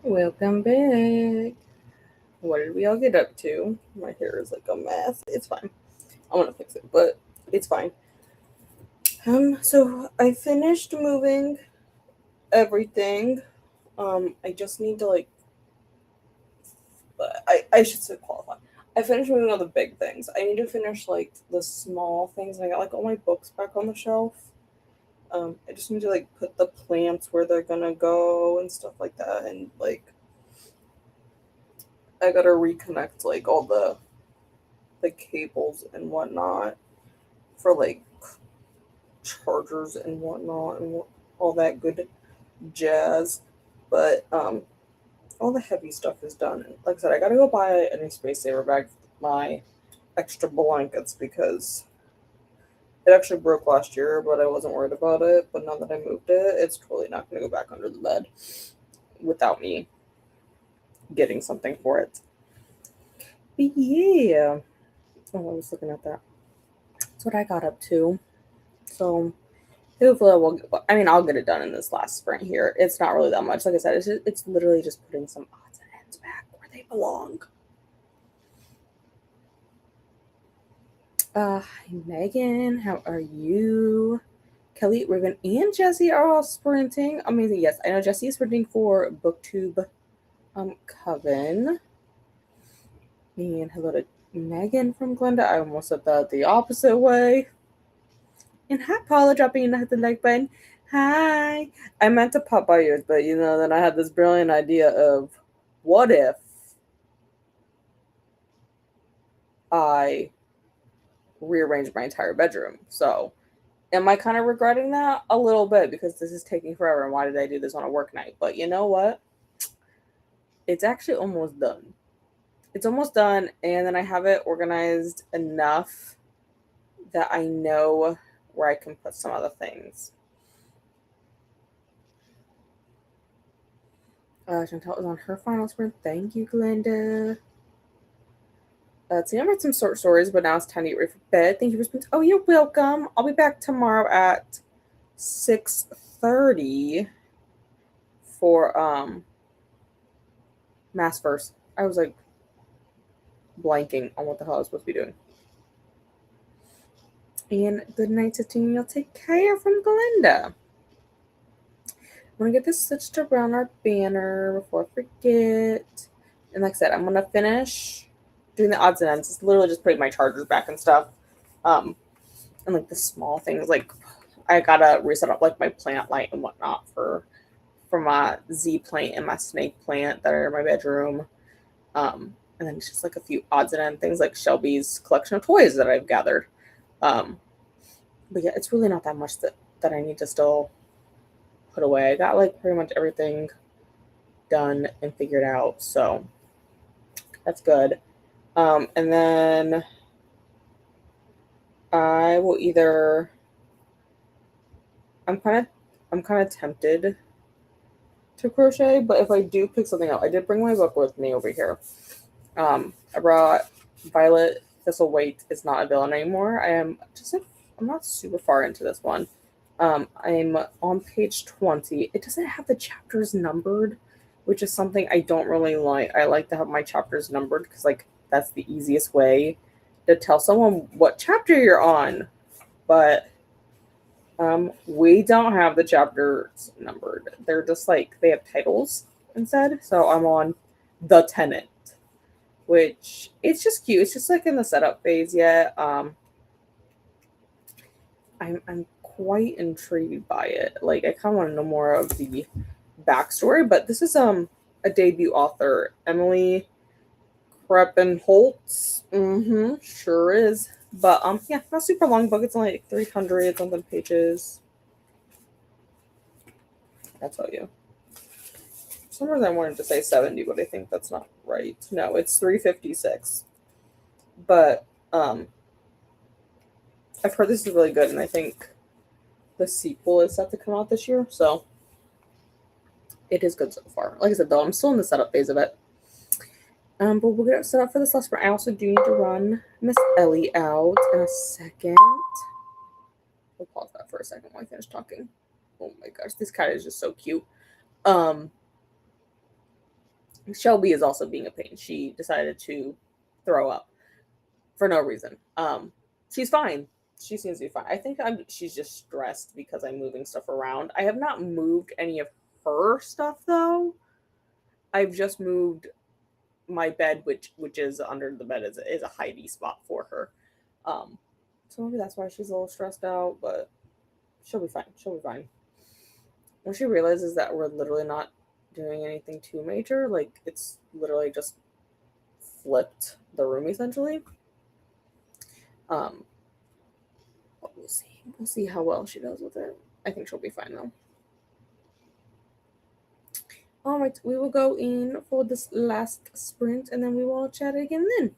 Welcome back. What did we all get up to? My hair is like a mess. It's fine. I'm gonna fix it, but it's fine. So I finished moving everything. I just need to like, I should say qualify. I finished moving all the big things. I need to finish like the small things. I got like all my books back on the shelf. I just need to like put the plants where they're gonna go and stuff like that, and like I gotta reconnect like all the cables and whatnot for like chargers and whatnot and all that good jazz. But all the heavy stuff is done. And like I said, I gotta go buy a new space saver bag for my extra blankets because it actually broke last year, but I wasn't worried about it. But now that I moved it, it's totally not gonna go back under the bed without me getting something for it. But yeah. Oh, I was looking at that. That's what I got up to. So hopefully, I'll get it done in this last sprint here. It's not really that much. Like I said, it's literally just putting some odds and ends back where they belong. Hi Megan, how are you? Kelly, Raven, and Jesse are all sprinting. Amazing. Yes, I know Jesse is sprinting for booktube coven. And hello to Megan from Glenda. I almost said that the opposite way. And hi, Paula, dropping in the like button. Hi. I meant to pop by yours, but then I had this brilliant idea of what if I rearranged my entire bedroom? So, am I kind of regretting that? A little bit because this is taking forever. And why did I do this on a work night? But you know what? It's actually almost done. It's almost done, and then I have it organized enough that I know where I can put some other things. Chantal is on her final sprint. Thank you, Glenda. Tina read some short stories, but now it's time to get ready for bed. Thank you for spending. Oh, you're welcome. I'll be back tomorrow at 6:30 for Mass Verse. I was like blanking on what the hell I was supposed to be doing. And good night to Tina. You'll take care from Glenda. I'm gonna get this stitched around our banner before I forget. And like I said, I'm gonna finish doing the odds and ends. It's literally just putting my chargers back and stuff. And like the small things, like I gotta reset up like my plant light and whatnot for my Z plant and my snake plant that are in my bedroom. And then it's just like a few odds and end things like Shelby's collection of toys that I've gathered. But yeah, it's really not that much that I need to still put away. I got like pretty much everything done and figured out, so that's good. And then I will either I'm kind of tempted to crochet, but if I do pick something up, I did bring my book with me over here. I brought Violet Thistlethwaite is Not a Villain Anymore. I'm not super far into this one. I'm on page 20. It doesn't have the chapters numbered, which is something I don't really like. I like to have my chapters numbered because like that's the easiest way to tell someone what chapter you're on. But we don't have the chapters numbered. They're just like they have titles instead. So I'm on The Tenant, which it's just cute. It's just like in the setup phase yet. I'm quite intrigued by it. Like I kind of want to know more of the backstory, but this is a debut author, Emily Kreppenholtz. Sure is. But yeah, not super long book. It's only like 300 something pages. I'll tell you. For some reason I wanted to say 70, but I think that's not right. No, it's 356. But I've heard this is really good, and I think the sequel is set to come out this year, so it is good so far. Like I said, though, I'm still in the setup phase of it. But we'll get set up for this last one. I also do need to run Miss Ellie out in a second. We'll pause that for a second while I finish talking. Oh my gosh, this cat is just so cute. Shelby is also being a pain. She decided to throw up for no reason. She's fine. She seems to be fine. I think she's just stressed because I'm moving stuff around. I have not moved any of her stuff though. I've just moved my bed, which is under the bed, is a hidey spot for her. Um, so maybe that's why she's a little stressed out, but she'll be fine. She'll be fine. When she realizes that we're literally not doing anything too major, like it's literally just flipped the room essentially. Um, but we'll see. We'll see how well she does with it. I think she'll be fine though. All right, we will go in for this last sprint and then we will chat again then.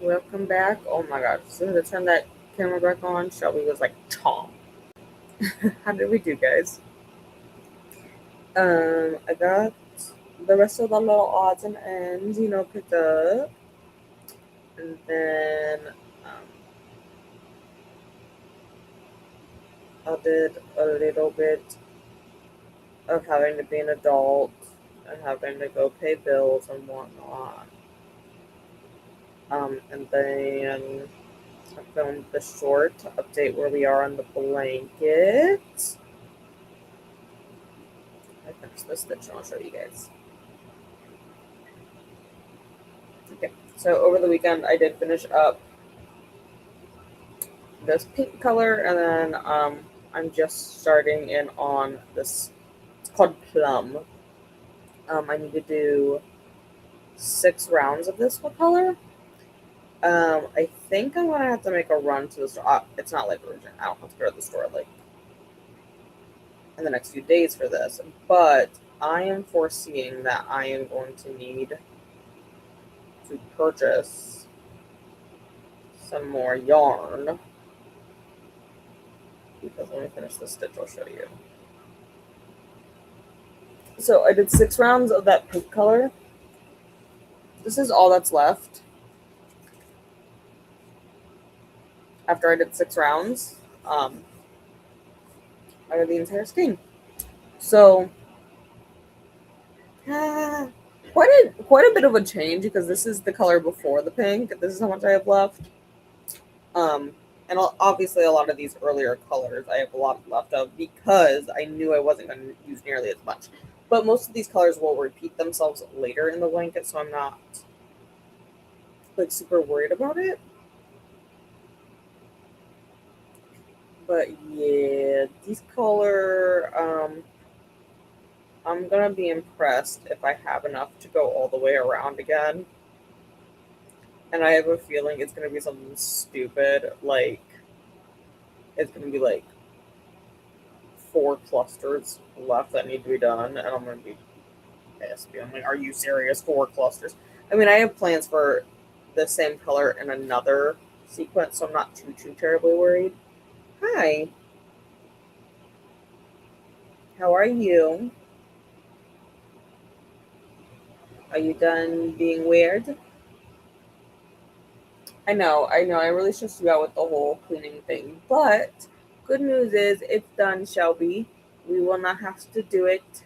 Welcome back. Oh my gosh. As soon as I turned that camera back on, Shelby was like, chomp. How did we do, guys? I got the rest of the little odds and ends, picked up. And then um, I did a little bit of having to be an adult and having to go pay bills and whatnot. And then I filmed the short to update where we are on the blanket. I finished this stitch and I'll show you guys. Okay, so over the weekend I did finish up this pink color, and then I'm just starting in on this. It's called Plum. I need to do 6 rounds of this color. I think I'm gonna have to make a run to the store. It's not like urgent. I don't have to go to the store like in the next few days for this, but I am foreseeing that I am going to need to purchase some more yarn, because let me finish this stitch, I'll show you. So I did 6 rounds of that pink color. This is all that's left after I did 6 rounds. I did the entire skein. So quite a bit of a change, because this is the color before the pink. This is how much I have left. And obviously a lot of these earlier colors I have a lot left of, because I knew I wasn't going to use nearly as much. But most of these colors will repeat themselves later in the blanket, so I'm not like super worried about it. But yeah, these color, I'm gonna be impressed if I have enough to go all the way around again. And I have a feeling it's gonna be something stupid, like it's gonna be like 4 clusters left that need to be done, and I'm gonna be pissed. I'm like, are you serious? 4 clusters? I mean, I have plans for the same color in another sequence, so I'm not too terribly worried. Hi. How are you? Are you done being weird? I know. I really stressed you out with the whole cleaning thing. But good news is it's done, Shelby. We will not have to do it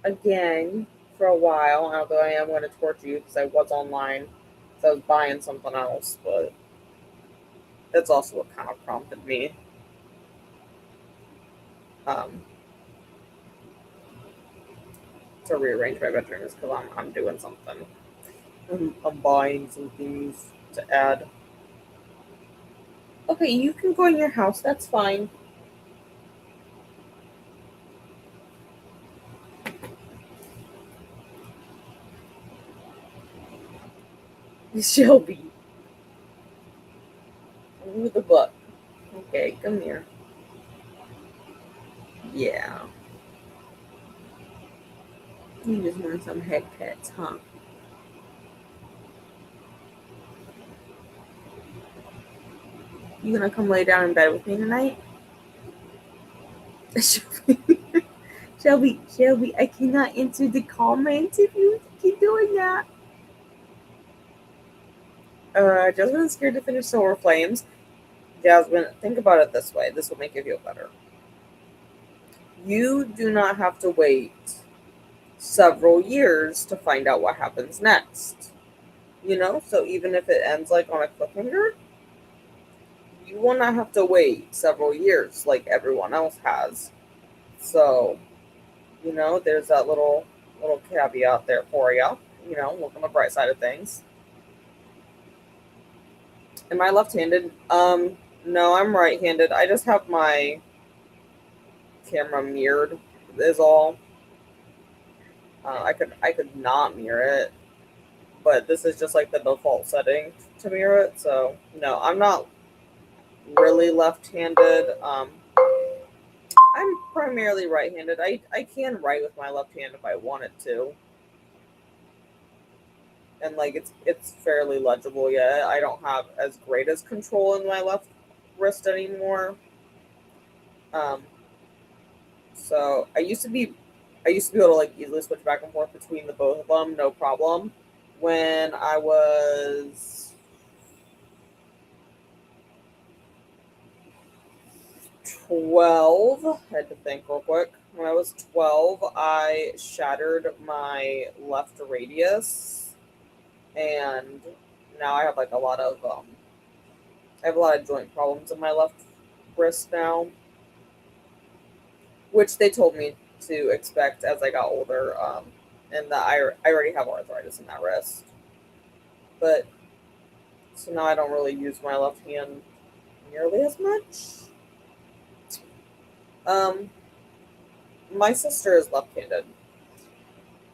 again for a while. Although I am going to torture you because I was online. So I was buying something else. But that's also what kind of prompted me um, to rearrange my bedroom, is because I'm doing something. I'm buying some things to add. Okay, you can go in your house. That's fine. Shelby. With the book. Okay, come here. Yeah. You just want some head pets, huh? You gonna come lay down in bed with me tonight? Shelby, I cannot answer the comments if you keep doing that. Jasmine's scared to finish Solar Flames. Jasmine, think about it this way. This will make you feel better. You do not have to wait several years to find out what happens next. So even if it ends like on a cliffhanger, you will not have to wait several years like everyone else has. So, there's that little caveat there for you. Look on the bright side of things. Am I left-handed? No, I'm right-handed. I just have my camera mirrored is all. I could not mirror it, but this is just like the default setting to mirror it. So no, I'm not really left-handed. I'm primarily right-handed. I can write with my left hand if I wanted to. and like it's fairly legible yet. I don't have as great as control in my left wrist anymore. Um, so I used to be able to like easily switch back and forth between the both of them, no problem. When I was 12, I had to think real quick. When I was 12, I shattered my left radius, and now I have a lot of joint problems in my left wrist now, which they told me to expect as I got older. And that I already have arthritis in that wrist, but so now I don't really use my left hand nearly as much. Um, my sister is left-handed.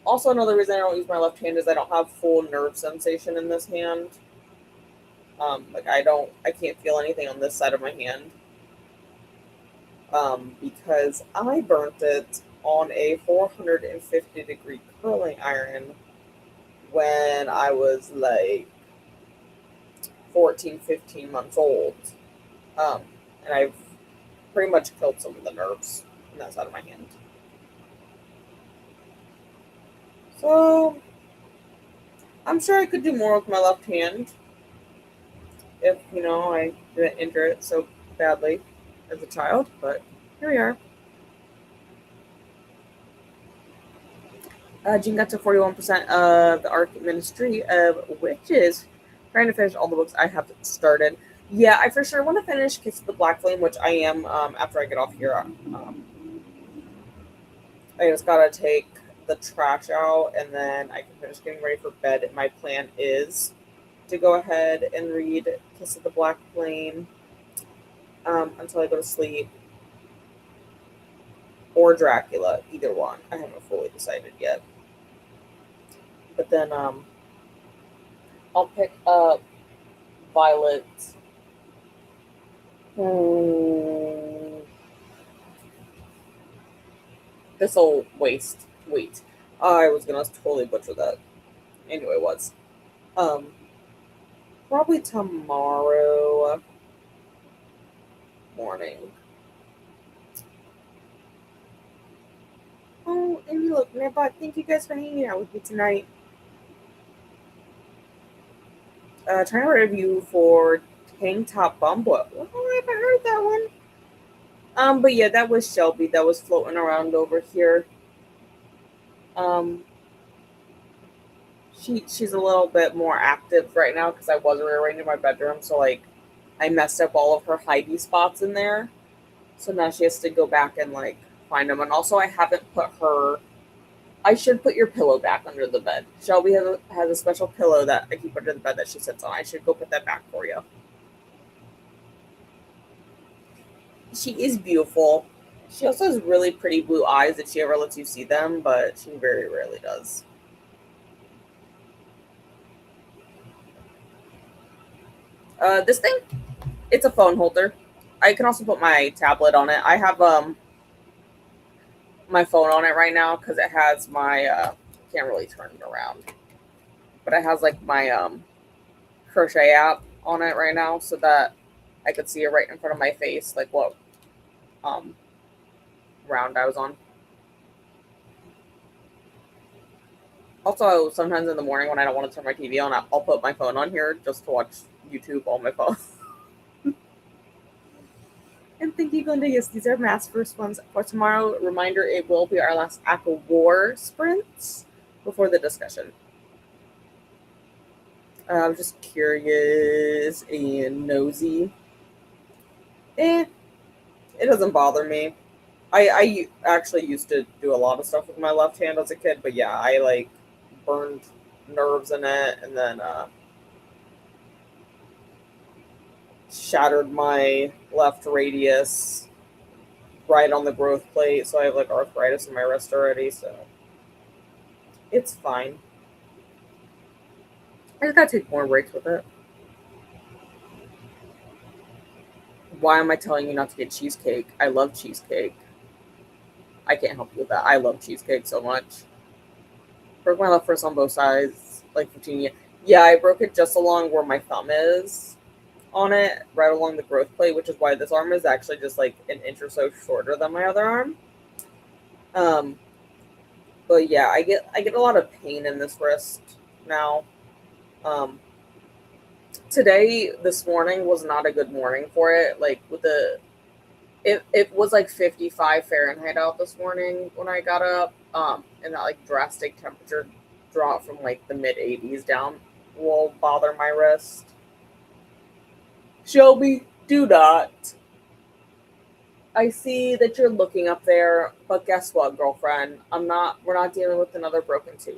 Also, another reason I don't use my left hand is I don't have full nerve sensation in this hand. Like I can't feel anything on this side of my hand. Because I burnt it on a 450-degree curling iron when I was like 14, 15 months old. Um, and I've pretty much killed some of the nerves on that side of my hand. So I'm sure I could do more with my left hand if, I didn't injure it so badly as a child, but here we are. Jean got to 41% of the Arc Ministry of Witches. Trying to finish all the books I have started. Yeah, I for sure want to finish Kiss of the Black Flame, which I am after I get off here. I just gotta take the trash out and then I can finish getting ready for bed. My plan is to go ahead and read Kiss of the Black Flame until I go to sleep, or Dracula, either one. I haven't fully decided yet. But then I'll pick up Violet. This will waste. Wait. I was gonna totally butcher that. Anyway, was. Probably tomorrow morning. Oh, and look, Nebot, thank you guys for hanging out with me tonight. Trying to review for Tank Top Bum. What? Oh, I haven't heard that one. But yeah, that was Shelby that was floating around over here. Um, she's a little bit more active right now because I was rearranging my bedroom, so like I messed up all of her hidey spots in there. So now she has to go back and like find them. And also, I haven't put her. I should put your pillow back under the bed. Shelby has a special pillow that I keep under the bed that she sits on. I should go put that back for you. She is beautiful. She also has really pretty blue eyes if she ever lets you see them, but she very rarely does. This thing, it's a phone holder. I can also put my tablet on it. I have my phone on it right now because it has my can't really turn it around, but it has like my crochet app on it right now so that I could see it right in front of my face, like what um round I was on. Also, sometimes in the morning when I don't want to turn my TV on, I'll put my phone on here just to watch YouTube on my phone. And thank you, Glenda. Yes, these are mass first ones for tomorrow. Reminder, it will be our last Act of War sprints before the discussion. I'm just curious and nosy. It doesn't bother me. I actually used to do a lot of stuff with my left hand as a kid, but yeah, I like burned nerves in it and then shattered my left radius right on the growth plate, so I have like arthritis in my wrist already, so it's fine. I just gotta take more breaks with it. Why am I telling you not to get cheesecake? I love cheesecake. I can't help you with that. I love cheesecake so much. Broke my left wrist on both sides. like 15 years. Yeah, I broke it just along where my thumb is on it, right along the growth plate, which is why this arm is actually just like an inch or so shorter than my other arm. Um, but yeah, I get a lot of pain in this wrist now. Um, this morning was not a good morning for it. Like with it was like 55 Fahrenheit out this morning when I got up. And that like drastic temperature drop from like the mid 80s down will bother my wrist. Shelby, do not. I see that you're looking up there, but guess what, girlfriend? We're not dealing with another broken tooth.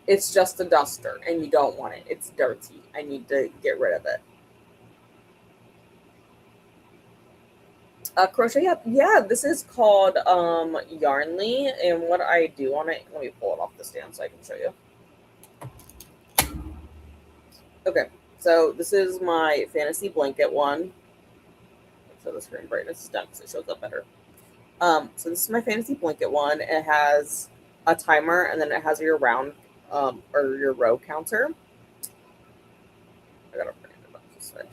It's just a duster, and you don't want it. It's dirty. I need to get rid of it. Crochet, yeah, this is called Yarnly, and what I do on it, let me pull it off the stand so I can show you. Okay, so this is my fantasy blanket one. So the screen brightness is down because it shows up better. So this is my fantasy blanket one. It has a timer, and then it has your round or your row counter. I gotta bring it up to switch.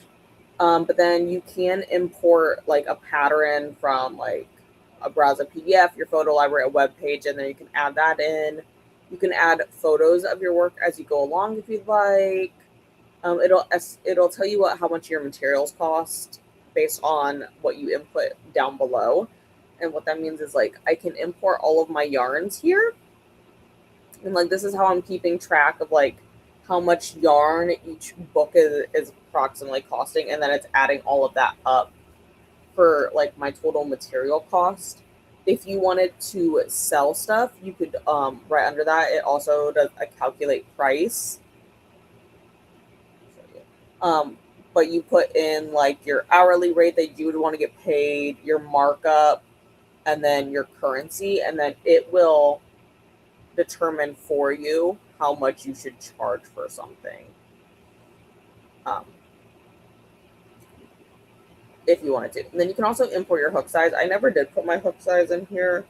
But then you can import like a pattern from like a browser PDF, your photo library, a web page, and then you can add that in. You can add photos of your work as you go along if you'd like. It'll tell you how much your materials cost based on what you input down below. And what that means is like I can import all of my yarns here. And like this is how I'm keeping track of like how much yarn each book is approximately costing, and then it's adding all of that up for like my total material cost. If you wanted to sell stuff, you could right under that it also does a calculate price. Um, but you put in like your hourly rate that you would want to get paid, your markup, and then your currency, and then it will determine for you how much you should charge for something. Um, if you wanted to. And then you can also import your hook size. I never did put my hook size in here.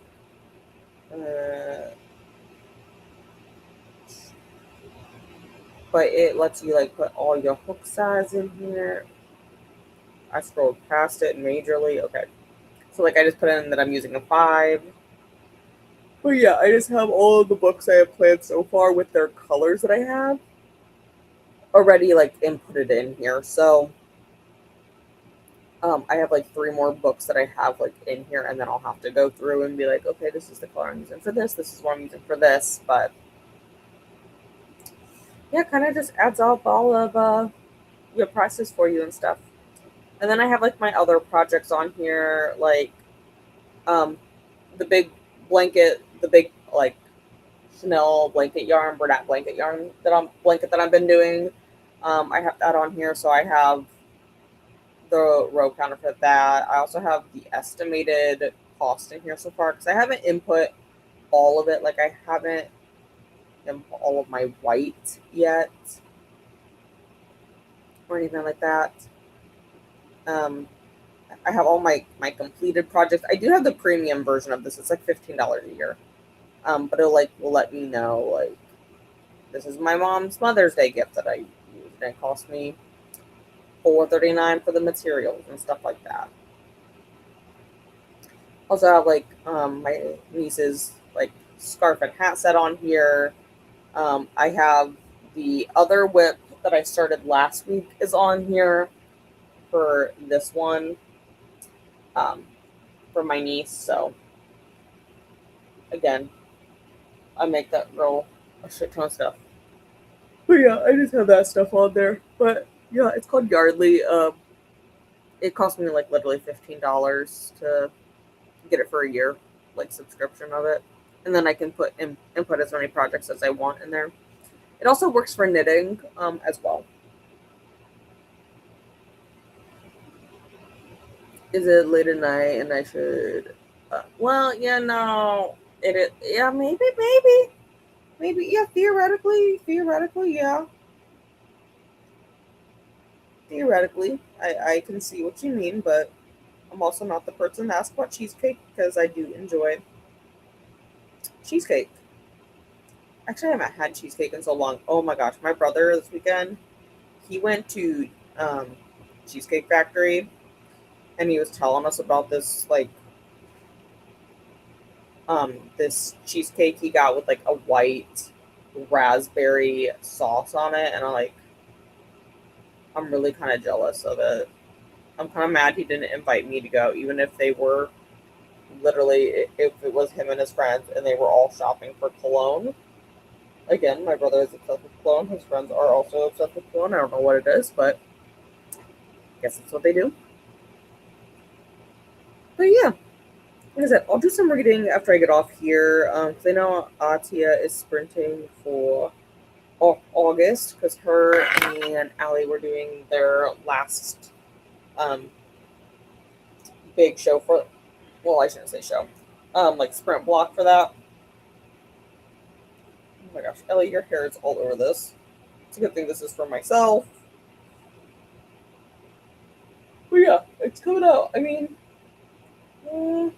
But it lets you like put all your hook size in here. I scrolled past it majorly. Okay. So like I just put in that I'm using a 5. But yeah, I just have all of the books I have planned so far with their colors that I have already like inputted in here. So I have like 3 more books that I have like in here, and then I'll have to go through and be like, okay, this is the color I'm using for this. This is what I'm using for this. But yeah, kind of just adds up all of your prices for you and stuff. And then I have like my other projects on here, like um, the big the big like Chanel blanket yarn, Bernat blanket that I've been doing. I have that on here, so I have the row counter for that. I also have the estimated cost in here so far because I haven't input all of it. Like I haven't input all of my white yet or anything like that. I have all my completed projects. I do have the premium version of this. It's like $15 a year. But will let me know like this is my mom's Mother's Day gift that I used, and it cost me $4.39 for the materials and stuff like that. Also have like my niece's like scarf and hat set on here. I have the other whip that I started last week is on here for this one for my niece. So again, I make that girl a shit ton of stuff. But yeah, I just have that stuff on there. But yeah, it's called Yardley. It cost me like literally $15 to get it for a year, like subscription of it, and then I can input as many projects as I want in there. It also works for knitting as well. Is it late at night and I should? Well, yeah, no, yeah, maybe, yeah, theoretically, yeah. Theoretically, I can see what you mean, but I'm also not the person to ask about cheesecake because I do enjoy cheesecake. Actually, I haven't had cheesecake in so long. Oh my gosh, my brother this weekend, he went to um, Cheesecake Factory, and he was telling us about this cheesecake he got with like a white raspberry sauce on it, and I'm really kind of jealous of it. I'm kind of mad he didn't invite me to go, even if they were literally, if it was him and his friends and they were all shopping for cologne. Again, my brother is obsessed with cologne. His friends are also obsessed with cologne. I don't know what it is, but I guess that's what they do. But yeah, like I said, I'll do some reading after I get off here. 'Cause I know Atia is sprinting for August because her and Allie were doing their last um, big show for, well, I shouldn't say show, like sprint block for that. Oh my gosh, Ellie, your hair is all over this. It's a good thing this is for myself. But yeah, it's coming out. Mm,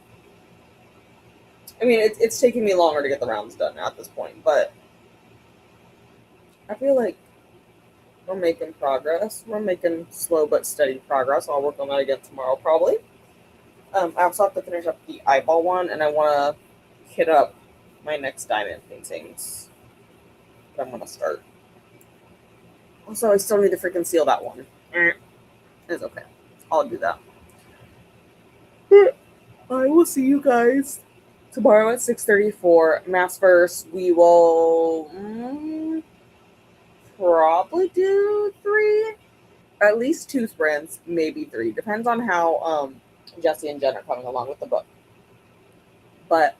it's taking me longer to get the rounds done at this point, but I feel like we're making progress. We're making slow but steady progress. I'll work on that again tomorrow, probably. I also have to finish up the eyeball one, and I want to hit up my next diamond paintings that I'm going to start. Also, I still need to freaking seal that one. It's okay. I'll do that. I will see you guys tomorrow at 6:30 for Mass Verse. We will probably do 3, at least 2 sprints, maybe 3. Depends on how Jesse and Jen are coming along with the book. But